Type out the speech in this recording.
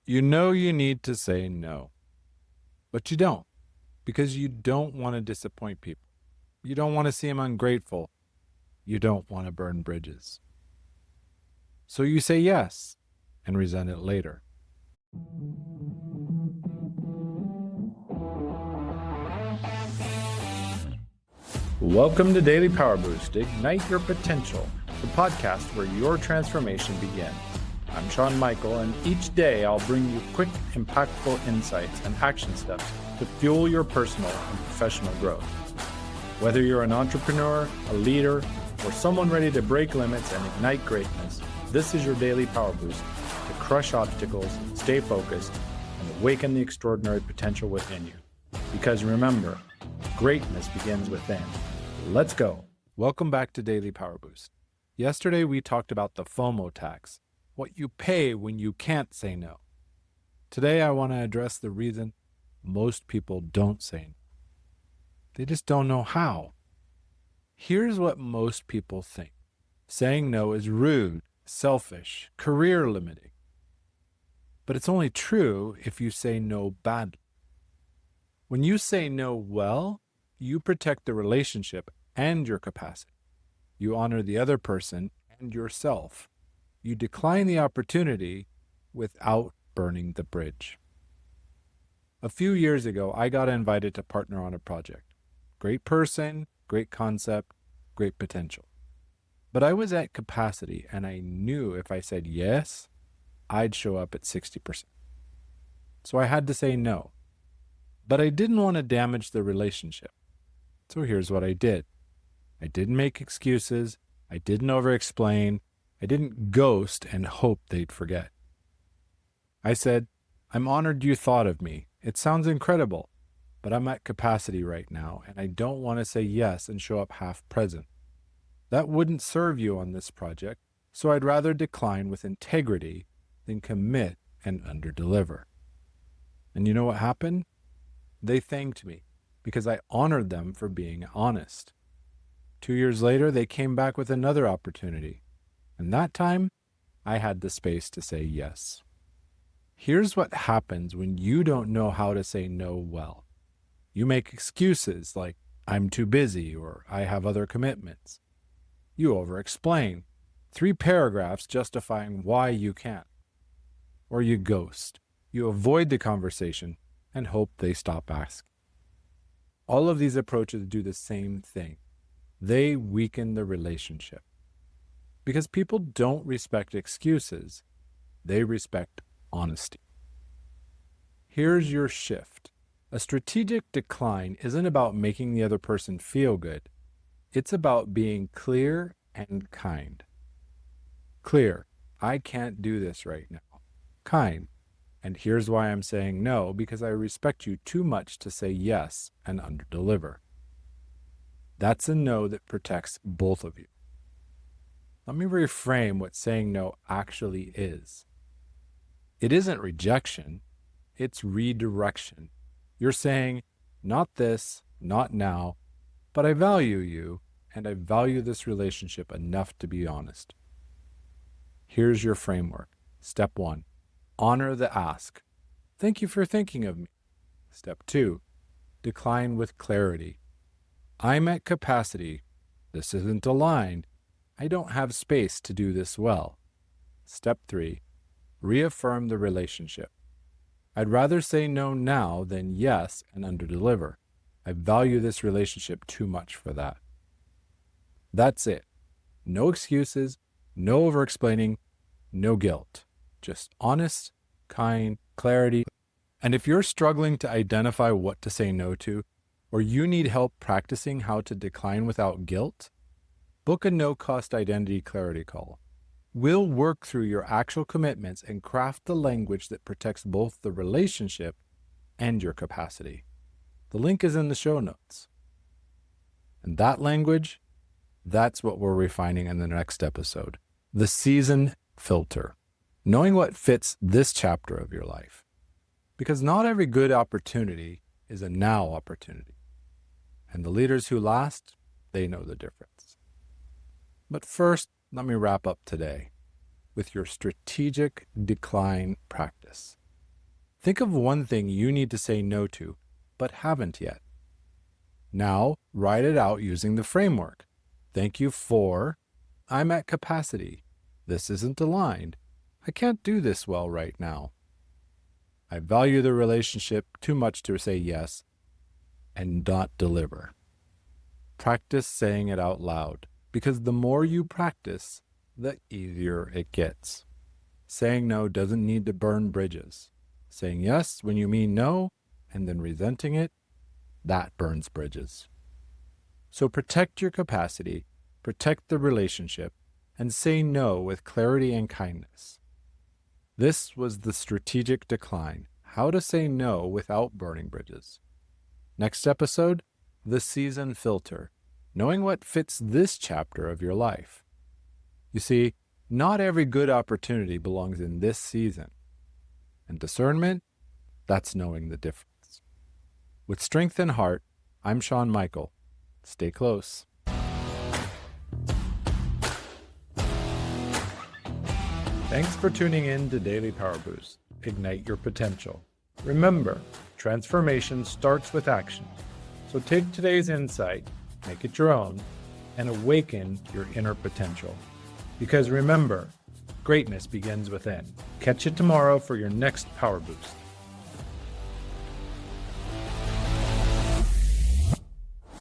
You know you need to say no, but you don't because you don't want to disappoint people. You don't want to seem ungrateful. You don't want to burn bridges. So you say yes and resent it later. Welcome to Daily Power Boost. Ignite your potential, the podcast where your transformation begins. I'm Shawn Michael, and each day I'll bring you quick, impactful insights and action steps to fuel your personal and professional growth. Whether you're an entrepreneur, a leader, or someone ready to break limits and ignite greatness, this is your daily power boost to crush obstacles, stay focused, and awaken the extraordinary potential within you. Because remember, greatness begins within. Let's go. Welcome back to Daily Power Boost. Yesterday we talked about the FOMO tax, what you pay when you can't say no. Today I want to address the reason most people don't say no. They just don't know how. Here's what most people think. Saying no is rude, selfish, career limiting. But it's only true if you say no badly. When you say no well, you protect the relationship and your capacity. You honor the other person and yourself. You decline the opportunity without burning the bridge. A few years ago, I got invited to partner on a project. Great person, great concept, great potential. But I was at capacity, and I knew if I said yes, I'd show up at 60%. So I had to say no. But I didn't want to damage the relationship. So here's what I did. I didn't make excuses. I didn't over-explain. I didn't ghost and hope they'd forget. I said, I'm honored you thought of me. It sounds incredible, but I'm at capacity right now, and I don't want to say yes and show up half present. That wouldn't serve you on this project, so I'd rather decline with integrity than commit and underdeliver. And you know what happened? They thanked me because I honored them for being honest. 2 years later, they came back with another opportunity. And that time, I had the space to say yes. Here's what happens when you don't know how to say no well. You make excuses like, I'm too busy or I have other commitments. You over-explain. 3 paragraphs justifying why you can't. Or you ghost. You avoid the conversation and hope they stop asking. All of these approaches do the same thing. They weaken the relationship. Because people don't respect excuses, they respect honesty. Here's your shift. A strategic decline isn't about making the other person feel good. It's about being clear and kind. Clear, I can't do this right now. Kind, and here's why I'm saying no, because I respect you too much to say yes and underdeliver. That's a no that protects both of you. Let me reframe what saying no actually is. It isn't rejection, it's redirection. You're saying, not this, not now, but I value you, and I value this relationship enough to be honest. Here's your framework. Step 1, honor the ask. Thank you for thinking of me. Step 2, decline with clarity. I'm at capacity. This isn't aligned. I don't have space to do this well. Step 3, reaffirm the relationship. I'd rather say no now than yes and underdeliver. I value this relationship too much for that. That's it. No excuses, no over-explaining, no guilt. Just honest, kind, clarity. And if you're struggling to identify what to say no to, or you need help practicing how to decline without guilt, book a no-cost identity clarity call. We'll work through your actual commitments and craft the language that protects both the relationship and your capacity. The link is in the show notes. And that language, that's what we're refining in the next episode. The season filter. Knowing what fits this chapter of your life. Because not every good opportunity is a now opportunity. And the leaders who last, they know the difference. But first, let me wrap up today with your strategic decline practice. Think of one thing you need to say no to, but haven't yet. Now, write it out using the framework. Thank you for, I'm at capacity. This isn't aligned. I can't do this well right now. I value the relationship too much to say yes and not deliver. Practice saying it out loud, because the more you practice, the easier it gets. Saying no doesn't need to burn bridges. Saying yes when you mean no, and then resenting it, that burns bridges. So protect your capacity, protect the relationship, and say no with clarity and kindness. This was the strategic decline, how to say no without burning bridges. Next episode, the season filter, knowing what fits this chapter of your life. You see, not every good opportunity belongs in this season. And discernment, that's knowing the difference. With strength and heart, I'm Shawn Michael. Stay close. Thanks for tuning in to Daily Power Boost. Ignite your potential. Remember, transformation starts with action. So take today's insight, make it your own, and awaken your inner potential. Because remember, greatness begins within. Catch you tomorrow for your next Power Boost.